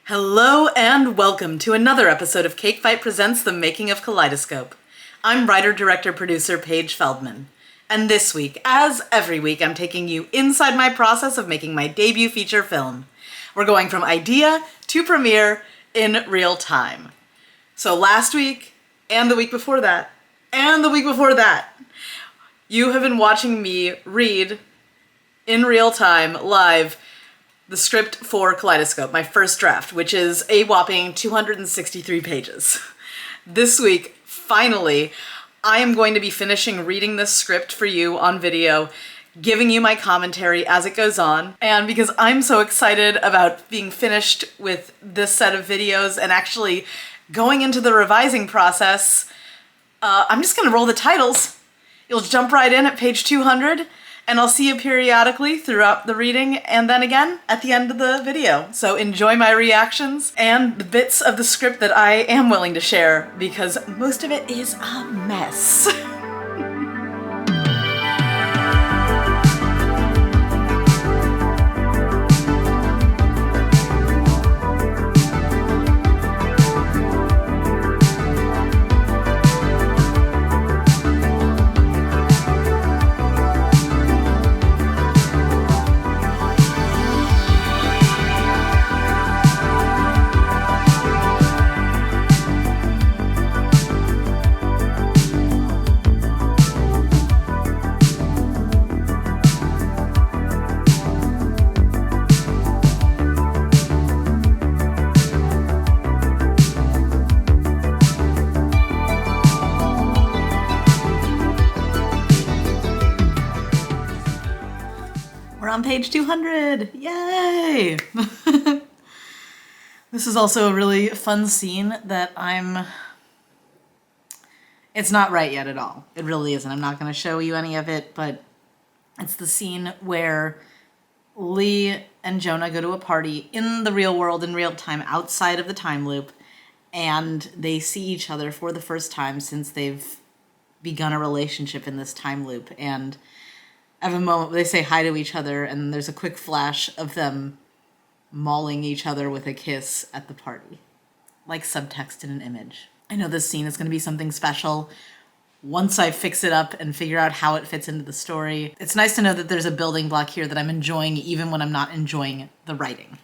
Hello and welcome to another episode of Cake Fight Presents The Making of Kaleidoscope. I'm writer, director, producer Paige Feldman. And this week, as every week, I'm taking you inside my process of making my debut feature film. We're going from idea to premiere in real time. So last week, and the week before that, and the week before that, you have been watching me read in real time, live, the script for Kaleidoscope, my first draft, which is a whopping 263 pages. This week, finally, I am going to be finishing reading this script for you on video, giving you my commentary as it goes on. And because I'm so excited about being finished with this set of videos and actually going into the revising process, I'm just gonna roll the titles. You'll jump right in at page 200, and I'll see you periodically throughout the reading and then again at the end of the video. So enjoy my reactions and the bits of the script that I am willing to share, because most of it is a mess. We're on page 200, yay! This is also a really fun scene that it's not right yet at all. It really isn't. I'm not gonna show you any of it, but it's the scene where Lee and Jonah go to a party in the real world in real time outside of the time loop, and they see each other for the first time since they've begun a relationship in this time loop, and have a moment where they say hi to each other, and there's a quick flash of them mauling each other with a kiss at the party, like subtext in an image. I know this scene is going to be something special once I fix it up and figure out how it fits into the story. It's nice to know that there's a building block here that I'm enjoying even when I'm not enjoying the writing.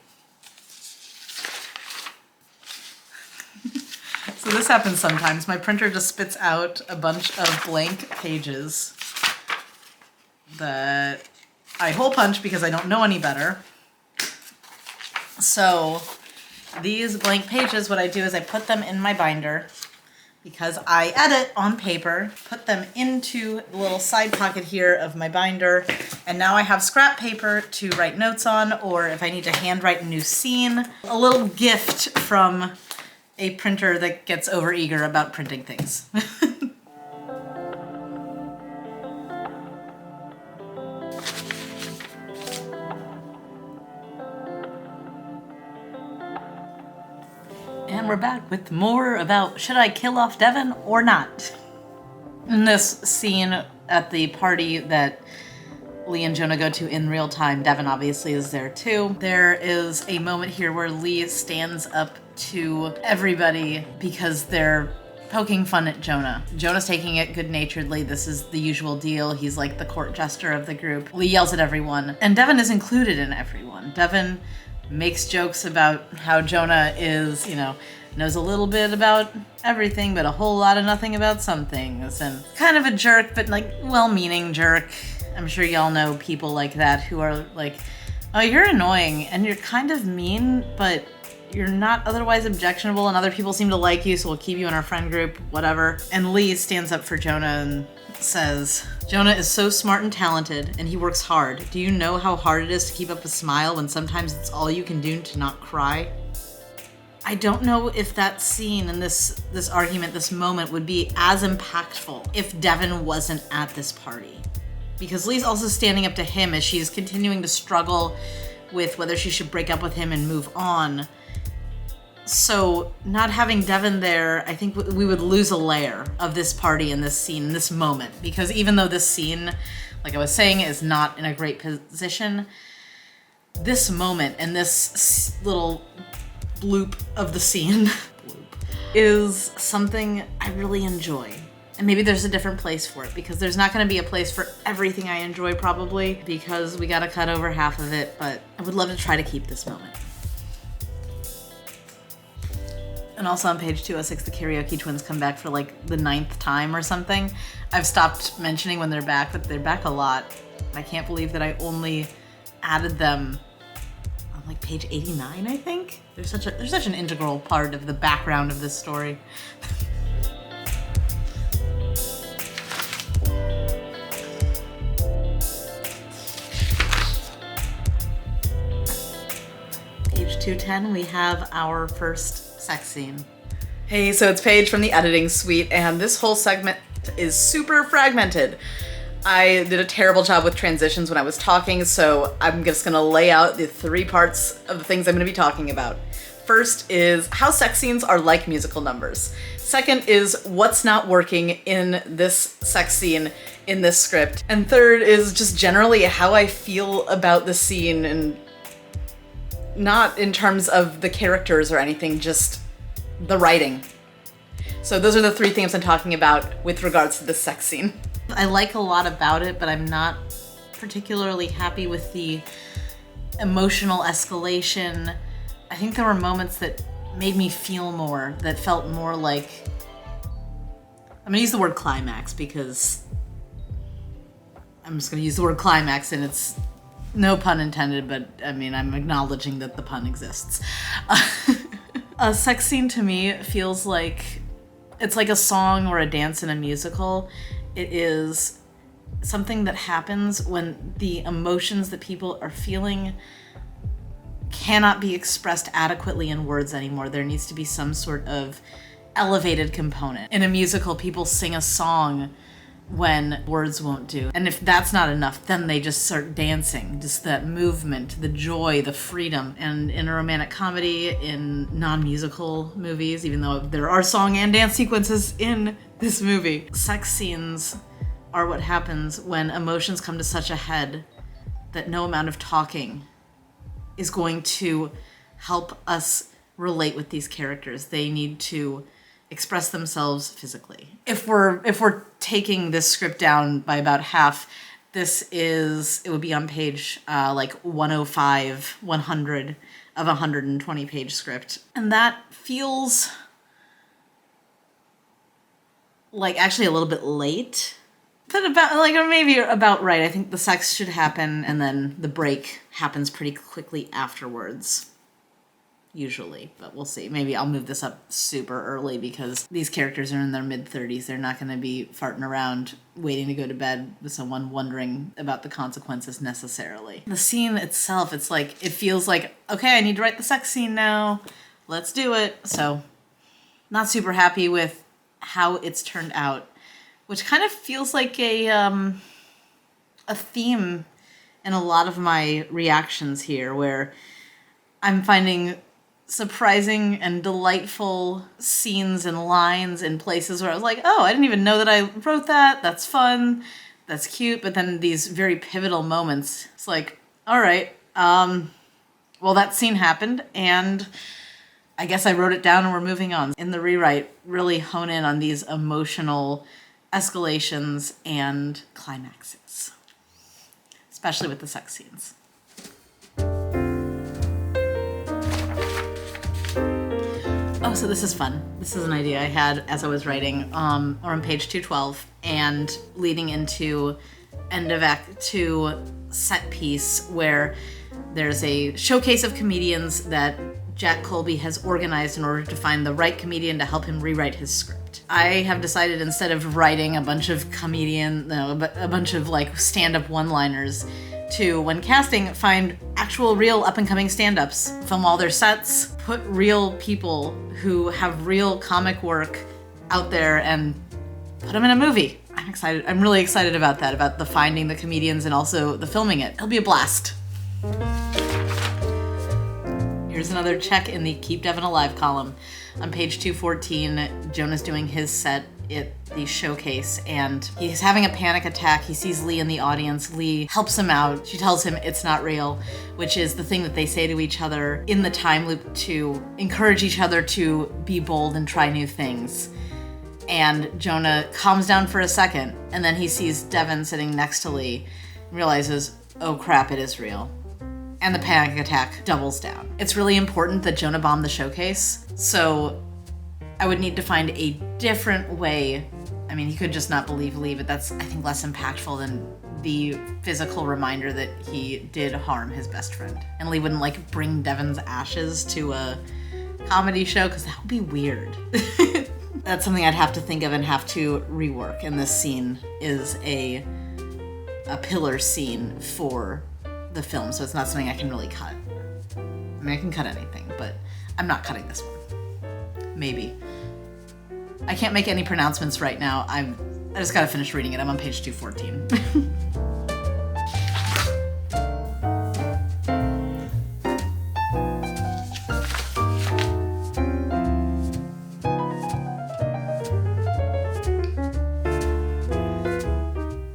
So this happens sometimes. My printer just spits out a bunch of blank pages that I hole punch because I don't know any better. So these blank pages, what I do is I put them in my binder because I edit on paper, put them into the little side pocket here of my binder, and now I have scrap paper to write notes on, or if I need to handwrite a new scene, a little gift from a printer that gets overeager about printing things. And we're back with more about should I kill off Devon or not? In this scene at the party that Lee and Jonah go to in real time, Devon obviously is there too. There is a moment here where Lee stands up to everybody because they're poking fun at Jonah. Jonah's taking it good-naturedly. This is the usual deal. He's like the court jester of the group. Lee yells at everyone, and Devon is included in everyone. Devon makes jokes about how Jonah is, knows a little bit about everything, but a whole lot of nothing about some things. And kind of a jerk, but like well-meaning jerk. I'm sure y'all know people like that who are like, oh, you're annoying and you're kind of mean, but you're not otherwise objectionable and other people seem to like you, so we'll keep you in our friend group, whatever. And Lee stands up for Jonah and says, Jonah is so smart and talented, and he works hard. Do you know how hard it is to keep up a smile when sometimes it's all you can do to not cry? I don't know if that scene and this argument, this moment would be as impactful if Devon wasn't at this party. Because Lee's also standing up to him as she's continuing to struggle with whether she should break up with him and move on. So not having Devon there, I think we would lose a layer of this party and this scene, and this moment. Because even though this scene, like I was saying, is not in a great position, this moment and this little bloop of the scene is something I really enjoy. And maybe there's a different place for it, because there's not going to be a place for everything I enjoy probably, because we got to cut over half of it, but I would love to try to keep this moment. And also on page 206, the karaoke twins come back for like the 9th time or something. I've stopped mentioning when they're back, but they're back a lot. I can't believe that I only added them on like page 89, I think. They're such an integral part of the background of this story. Page 210, we have our first sex scene. Hey, so it's Paige from the editing suite, and this whole segment is super fragmented. I did a terrible job with transitions when I was talking, so I'm just gonna lay out the 3 parts of the things I'm gonna be talking about. First is how sex scenes are like musical numbers. Second is what's not working in this sex scene in this script. And third is just generally how I feel about the scene, and not in terms of the characters or anything, just the writing. So those are the 3 things I'm talking about with regards to the sex scene. I like a lot about it, but I'm not particularly happy with the emotional escalation. I think there were moments that made me feel more, that felt more like, I'm gonna use the word climax because I'm just gonna use the word climax, and it's no pun intended, but I mean, I'm acknowledging that the pun exists. A sex scene to me feels like, it's like a song or a dance in a musical. It is something that happens when the emotions that people are feeling cannot be expressed adequately in words anymore. There needs to be some sort of elevated component. In a musical, people sing a song when words won't do. And if that's not enough, then they just start dancing. Just that movement, the joy, the freedom. And in a romantic comedy, in non-musical movies, even though there are song and dance sequences in this movie, sex scenes are what happens when emotions come to such a head that no amount of talking is going to help us relate with these characters. They need to express themselves physically. If we're taking this script down by about half, it would be on page like 105, 100 of a 120 page script. And that feels like actually a little bit late, but about like, or maybe about right. I think the sex should happen and then the break happens pretty quickly afterwards. Usually, but we'll see. Maybe I'll move this up super early because these characters are in their mid-30s. They're not going to be farting around waiting to go to bed with someone wondering about the consequences necessarily. The scene itself, it's like, it feels like, okay, I need to write the sex scene now. Let's do it. So, not super happy with how it's turned out, which kind of feels like a theme in a lot of my reactions here, where I'm finding surprising and delightful scenes and lines in places where I was like, oh, I didn't even know that I wrote that. That's fun. That's cute. But then these very pivotal moments, it's like, all right, well, that scene happened and I guess I wrote it down and we're moving on. In the rewrite, really hone in on these emotional escalations and climaxes, especially with the sex scenes. Oh, so this is fun. This is an idea I had as I was writing, or on page 212, and leading into end of Act 2 set piece where there's a showcase of comedians that Jack Colby has organized in order to find the right comedian to help him rewrite his script. I have decided, instead of writing a bunch of a bunch of like stand-up one-liners, to, when casting, find actual real up-and-coming stand-ups, film all their sets, put real people who have real comic work out there and put them in a movie. I'm excited. I'm really excited about that, about the finding the comedians and also the filming it. It'll be a blast. Here's another check in the Keep Devon Alive column. On page 214, Jonah's doing his set at the showcase, and he's having a panic attack. He sees Lee in the audience. Lee helps him out. She tells him it's not real, which is the thing that they say to each other in the time loop to encourage each other to be bold and try new things. And Jonah calms down for a second, and then he sees Devon sitting next to Lee and realizes, oh crap, it is real. And the panic attack doubles down. It's really important that Jonah bombed the showcase, so I would need to find a different way. I mean, he could just not believe Lee, but that's, I think, less impactful than the physical reminder that he did harm his best friend. And Lee wouldn't, like, bring Devon's ashes to a comedy show, because that would be weird. That's something I'd have to think of and have to rework, and this scene is a pillar scene for the film, so it's not something I can really cut. I mean, I can cut anything, but I'm not cutting this one. Maybe. I can't make any pronouncements right now. I just gotta finish reading it. I'm on page 214.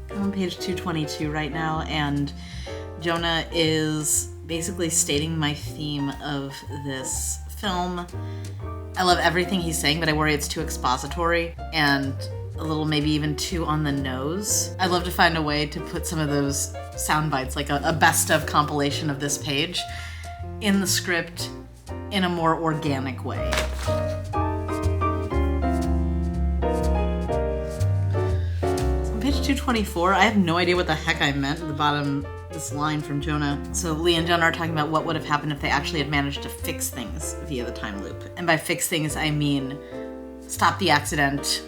I'm on page 222 right now, and Jonah is basically stating my theme of this film. I love everything he's saying, but I worry it's too expository and a little maybe even too on the nose. I'd love to find a way to put some of those sound bites, like a best of compilation of this page, in the script in a more organic way. So on page 224, I have no idea what the heck I meant at the bottom. This line from Jonah. So Lee and Jonah are talking about what would have happened if they actually had managed to fix things via the time loop. And by fix things, I mean stop the accident,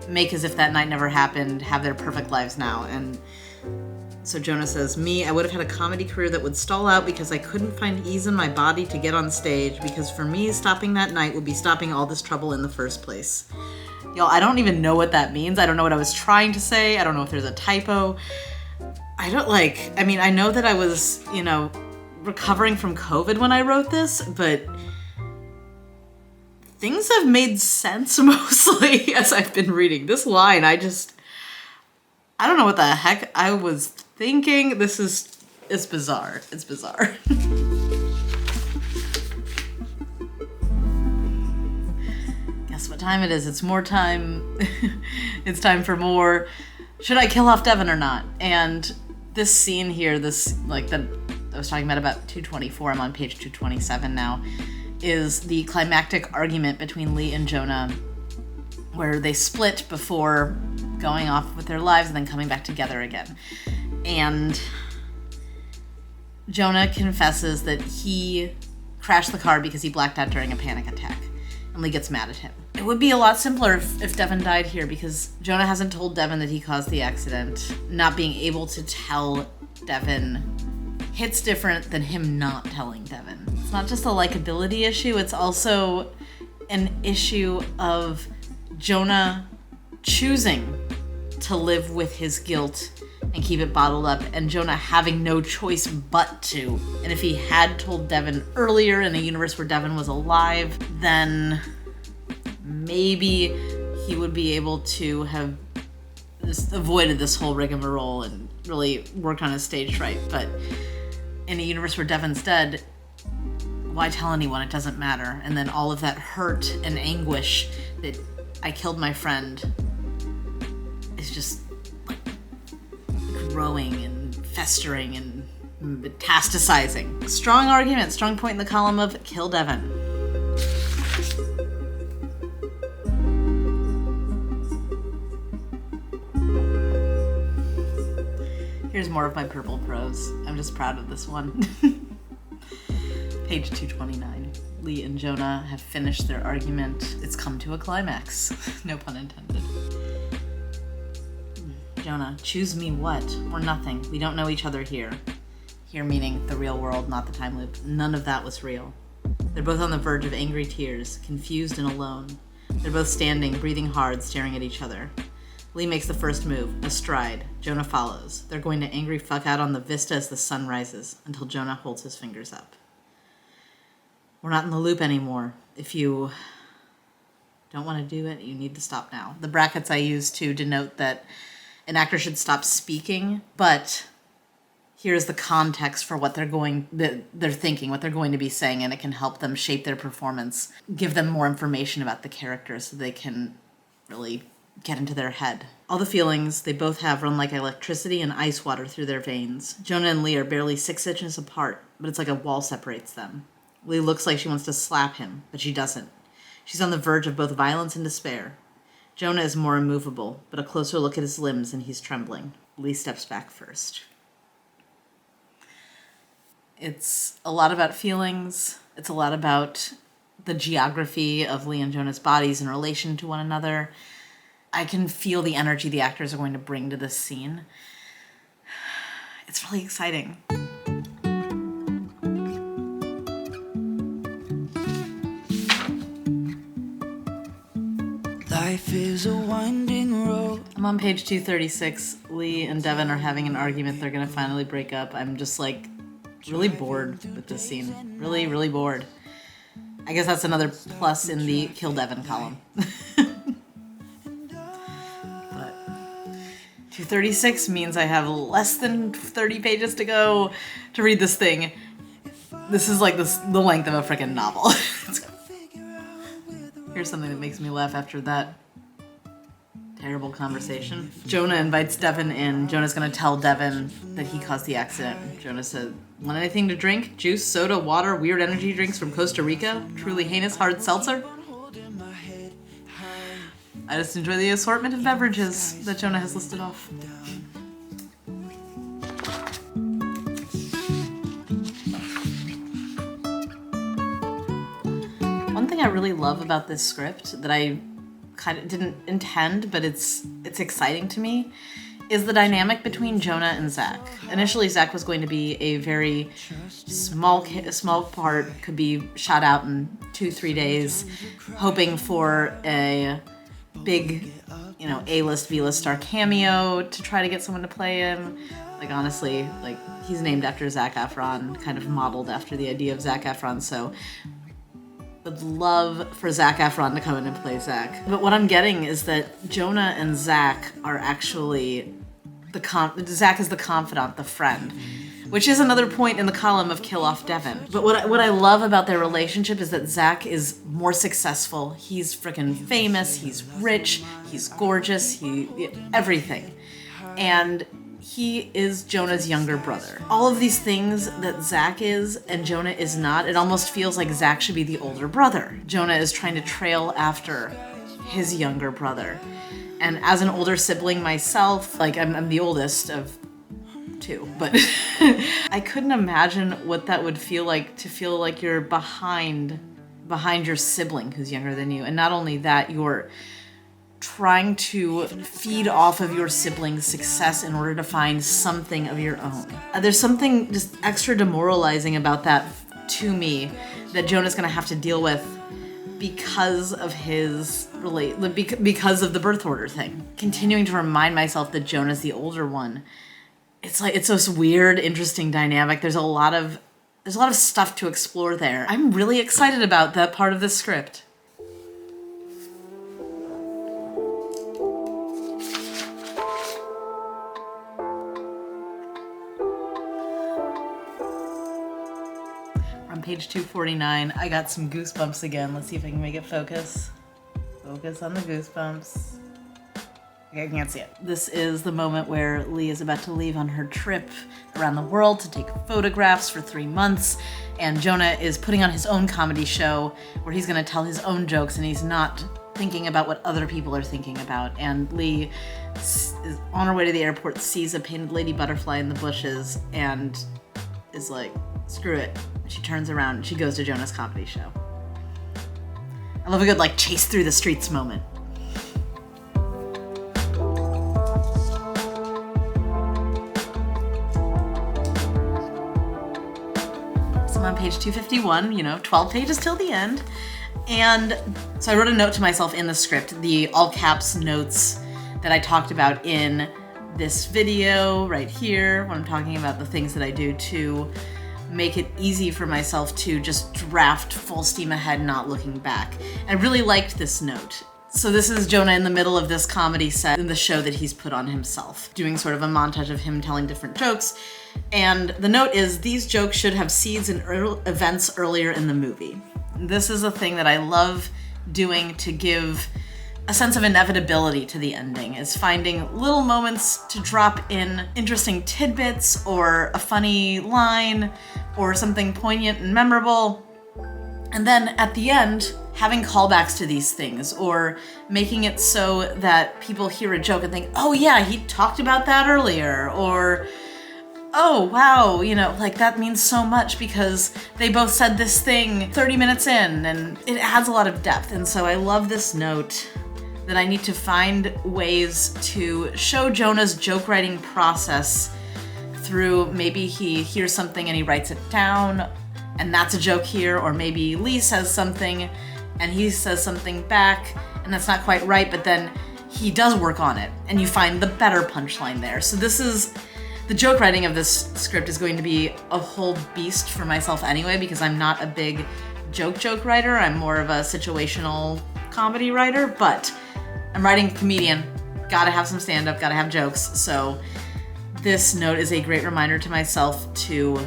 make as if that night never happened, have their perfect lives now. And so Jonah says, me, I would have had a comedy career that would stall out because I couldn't find ease in my body to get on stage, because for me, stopping that night would be stopping all this trouble in the first place. Y'all, I don't even know what that means. I don't know what I was trying to say. I don't know if there's a typo. I know that I was, recovering from COVID when I wrote this, but things have made sense mostly as I've been reading this line. I don't know what the heck I was thinking. It's bizarre. It's bizarre. Guess what time it is? It's more time. It's time for more. Should I kill off Devon or not? And this scene here, that I was talking about 224, I'm on page 227 now, is the climactic argument between Lee and Jonah, where they split before going off with their lives and then coming back together again. And Jonah confesses that he crashed the car because he blacked out during a panic attack, and Lee gets mad at him. It would be a lot simpler if Devon died here, because Jonah hasn't told Devon that he caused the accident. Not being able to tell Devon hits different than him not telling Devon. It's not just a likability issue, it's also an issue of Jonah choosing to live with his guilt and keep it bottled up, and Jonah having no choice but to. And if he had told Devon earlier in a universe where Devon was alive, then maybe he would be able to have just avoided this whole rigmarole and really worked on his stage fright. But in a universe where Devon's dead, why tell anyone? It doesn't matter. And then all of that hurt and anguish that I killed my friend is just like growing and festering and metastasizing. Strong argument, strong point in the column of kill Devon. Here's more of my purple prose. I'm just proud of this one. Page 229. Lee and Jonah have finished their argument. It's come to a climax. No pun intended. Jonah, choose me what? Or nothing. We don't know each other here. Here meaning the real world, not the time loop. None of that was real. They're both on the verge of angry tears, confused and alone. They're both standing, breathing hard, staring at each other. Lee makes the first move, a stride. Jonah follows. They're going to angry fuck out on the vista as the sun rises, until Jonah holds his fingers up. We're not in the loop anymore. If you don't want to do it, you need to stop now. The brackets I use to denote that an actor should stop speaking, but here's the context for what they're thinking, what they're going to be saying, and it can help them shape their performance, give them more information about the characters so they can really get into their head. All the feelings they both have run like electricity and ice water through their veins. Jonah and Lee are barely 6 inches apart, but it's like a wall separates them. Lee looks like she wants to slap him, but she doesn't. She's on the verge of both violence and despair. Jonah is more immovable, but a closer look at his limbs and he's trembling. Lee steps back first. It's a lot about feelings. It's a lot about the geography of Lee and Jonah's bodies in relation to one another. I can feel the energy the actors are going to bring to this scene. It's really exciting. Life is a winding road. I'm on page 236. Lee and Devon are having an argument. They're going to finally break up. I'm just like really bored with this scene. Really, really bored. I guess that's another plus in the Kill Devon column. But 236 means I have less than 30 pages to go to read this thing. This is like the length of a freaking novel. Here's something that makes me laugh after that terrible conversation. Jonah invites Devon in. Jonah's gonna tell Devon that he caused the accident. Jonah said, "Want anything to drink? Juice, soda, water, weird energy drinks from Costa Rica? Truly heinous hard seltzer?" I just enjoy the assortment of beverages that Jonah has listed off. One thing I really love about this script that I kind of didn't intend, but it's exciting to me, is the dynamic between Jonah and Zach. Initially, Zach was going to be a very small part, could be shot out in 2-3 days, hoping for a big, A-list, B-list star cameo to try to get someone to play him. Like, honestly, like, he's named after Zac Efron, kind of modeled after the idea of Zac Efron, so would love for Zac Efron to come in and play Zach. But what I'm getting is that Jonah and Zach are actually Zach is the confidant, the friend, which is another point in the column of Kill Off Devon. But what I love about their relationship is that Zach is more successful. He's freaking famous. He's rich. He's gorgeous. Everything. And he is Jonah's younger brother. All of these things that Zach is and Jonah is not, it almost feels like Zach should be the older brother. Jonah is trying to trail after his younger brother. And as an older sibling myself, like I'm the oldest of 2, but I couldn't imagine what that would feel like to feel like you're behind your sibling who's younger than you. And not only that, you're trying to feed off of your sibling's success in order to find something of your own. There's something just extra demoralizing about that to me that Jonah's gonna have to deal with because of because of the birth order thing. Continuing to remind myself that Jonah's the older one. It's this weird, interesting dynamic. There's a lot of stuff to explore there. I'm really excited about that part of the script. Page 249. I got some goosebumps again. Let's see if I can make it focus. Focus on the goosebumps. Okay, I can't see it. This is the moment where Lee is about to leave on her trip around the world to take photographs for 3 months, and Jonah is putting on his own comedy show where he's going to tell his own jokes, and he's not thinking about what other people are thinking about. And Lee is on her way to the airport, sees a painted lady butterfly in the bushes, and is like, screw it. She turns around and she goes to Jonah's comedy show. I love a good chase through the streets moment. So I'm on page 251, 12 pages till the end. And so I wrote a note to myself in the script, the all caps notes that I talked about in this video right here, when I'm talking about the things that I do to make it easy for myself to just draft full steam ahead, not looking back. I really liked this note. So this is Jonah in the middle of this comedy set in the show that he's put on himself, doing sort of a montage of him telling different jokes. And the note is, these jokes should have seeds in events earlier in the movie. This is a thing that I love doing to give a sense of inevitability to the ending, is finding little moments to drop in interesting tidbits or a funny line or something poignant and memorable. And then at the end, having callbacks to these things, or making it so that people hear a joke and think, oh yeah, he talked about that earlier, or oh wow, you know, like that means so much because they both said this thing 30 minutes in, and it adds a lot of depth. And so I love this note that I need to find ways to show Jonah's joke writing process through, maybe he hears something and he writes it down, and that's a joke here, or maybe Lee says something and he says something back and that's not quite right, but then he does work on it and you find the better punchline there. So this is, the joke writing of this script is going to be a whole beast for myself anyway, because I'm not a big joke writer. I'm more of a situational comedy writer, but I'm writing comedian, gotta have some stand-up, gotta have jokes. So this note is a great reminder to myself to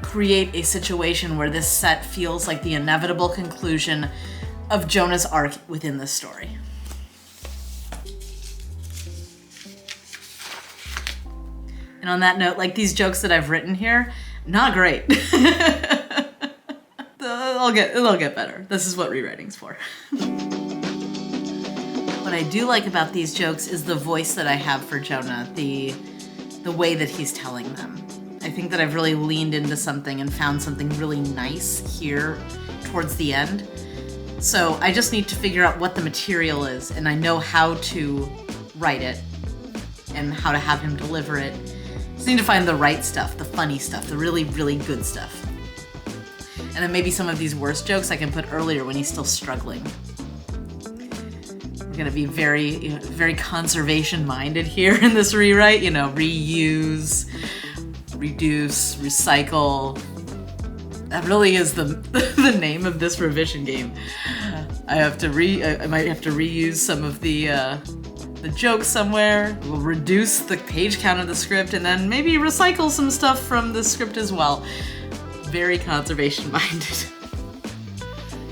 create a situation where this set feels like the inevitable conclusion of Jonah's arc within this story. And on that note, like, these jokes that I've written here, not great. It'll get better. This is what rewriting's for. What I do like about these jokes is the voice that I have for Jonah, the way that he's telling them. I think that I've really leaned into something and found something really nice here towards the end. So I just need to figure out what the material is, and I know how to write it and how to have him deliver it. Just need to find the right stuff, the funny stuff, the really, really good stuff. And then maybe some of these worst jokes I can put earlier when he's still struggling. We're gonna be very conservation-minded here in this rewrite. You know, reuse, reduce, recycle. That really is the name of this revision game. I might have to reuse some of the jokes somewhere. We'll reduce the page count of the script, and then maybe recycle some stuff from the script as well. Very conservation-minded.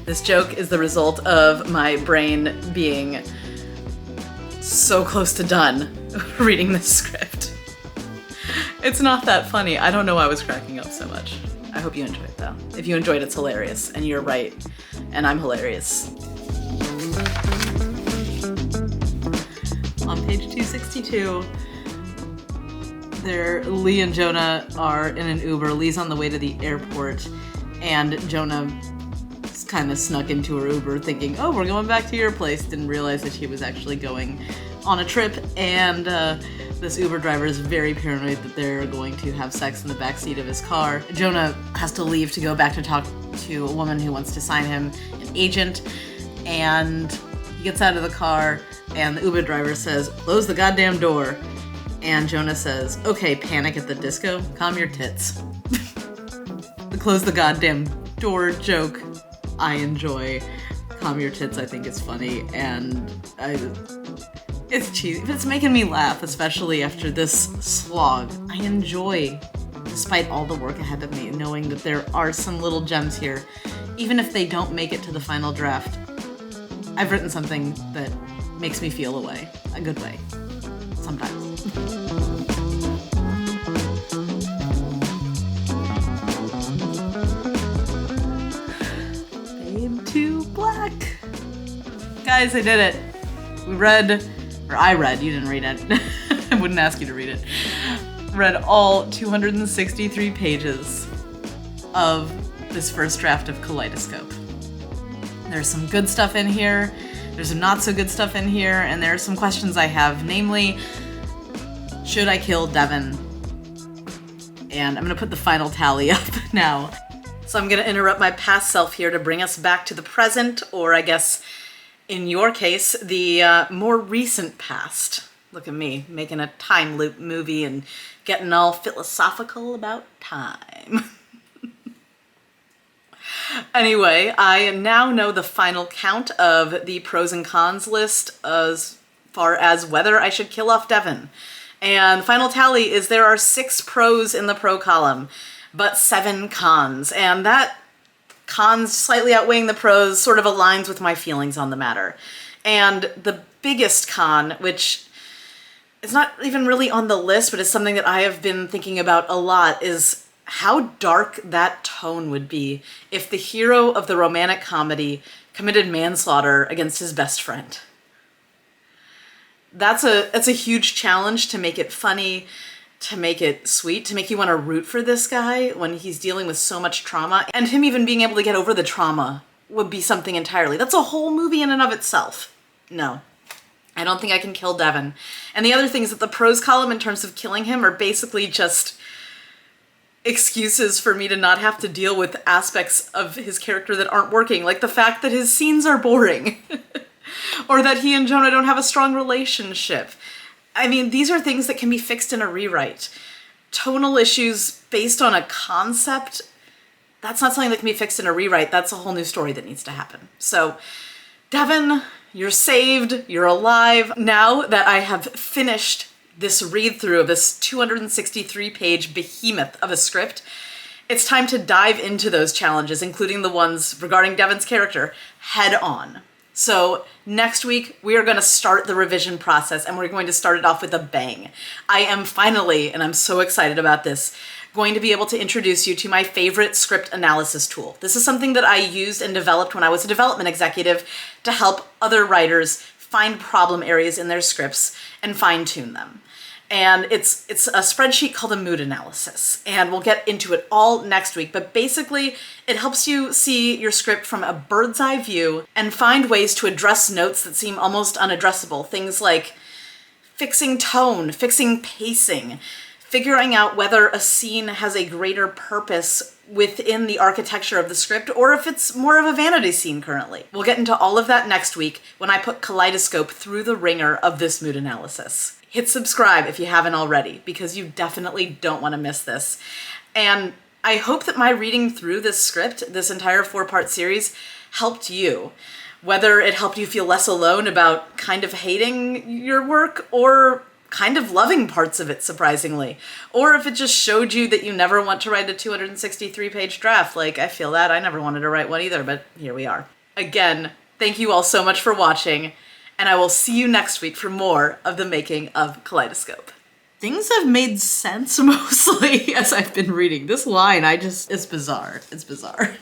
This joke is the result of my brain being so close to done reading this script. It's not that funny. I don't know why I was cracking up so much. I hope you enjoyed it though. If you enjoyed, it's hilarious, and you're right, and I'm hilarious. On page 262, Lee and Jonah are in an Uber. Lee's on the way to the airport, and Jonah kind of snuck into her Uber thinking, oh, we're going back to your place. Didn't realize that she was actually going on a trip, and this Uber driver is very paranoid that they're going to have sex in the backseat of his car. Jonah has to leave to go back to talk to a woman who wants to sign him an agent, and he gets out of the car, and the Uber driver says, close the goddamn door. And Jonah says, okay, Panic at the Disco, calm your tits. The close the goddamn door joke, I enjoy. Calm your tits, I think is funny, and it's cheesy, but it's making me laugh, especially after this slog. I enjoy, despite all the work ahead of me, knowing that there are some little gems here. Even if they don't make it to the final draft, I've written something that makes me feel a way, a good way, sometimes. Fade to black. Guys, I did it. I read, you didn't read it. I wouldn't ask you to read it. Read all 263 pages of this first draft of Kaleidoscope. There's some good stuff in here, there's some not so good stuff in here, and there are some questions I have, namely, should I kill Devon? And I'm gonna put the final tally up now. So I'm gonna interrupt my past self here to bring us back to the present, or I guess, in your case, the more recent past. Look at me, making a time loop movie and getting all philosophical about time. Anyway, I now know the final count of the pros and cons list as far as whether I should kill off Devon. And final tally is there are 6 pros in the pro column, but 7 cons. And that cons slightly outweighing the pros sort of aligns with my feelings on the matter. And the biggest con, which is not even really on the list, but is something that I have been thinking about a lot, is how dark that tone would be if the hero of the romantic comedy committed manslaughter against his best friend. That's a huge challenge to make it funny, to make it sweet, to make you want to root for this guy when he's dealing with so much trauma. And him even being able to get over the trauma would be something entirely. That's a whole movie in and of itself. No, I don't think I can kill Devon. And the other thing is that the pros column in terms of killing him are basically just excuses for me to not have to deal with aspects of his character that aren't working, like the fact that his scenes are boring, or that he and Jonah don't have a strong relationship. I mean, these are things that can be fixed in a rewrite. Tonal issues based on a concept, that's not something that can be fixed in a rewrite. That's a whole new story that needs to happen. So, Devon, you're saved, you're alive. Now that I have finished this read-through of this 263-page behemoth of a script, it's time to dive into those challenges, including the ones regarding Devon's character, head on. So next week, we are going to start the revision process, and we're going to start it off with a bang. I am finally, and I'm so excited about this, going to be able to introduce you to my favorite script analysis tool. This is something that I used and developed when I was a development executive to help other writers find problem areas in their scripts and fine-tune them. And it's a spreadsheet called a mood analysis, and we'll get into it all next week. But basically, it helps you see your script from a bird's eye view and find ways to address notes that seem almost unaddressable. Things like fixing tone, fixing pacing, figuring out whether a scene has a greater purpose within the architecture of the script, or if it's more of a vanity scene currently. We'll get into all of that next week when I put Kaleidoscope through the ringer of this mood analysis. Hit subscribe if you haven't already, because you definitely don't want to miss this. And I hope that my reading through this script, this entire 4-part series, helped you. Whether it helped you feel less alone about kind of hating your work, or kind of loving parts of it, surprisingly. Or if it just showed you that you never want to write a 263-page draft. Like, I feel that. I never wanted to write one either, but here we are. Again, thank you all so much for watching, and I will see you next week for more of the Making of Kaleidoscope. Things have made sense mostly as I've been reading. This line, it's bizarre. It's bizarre.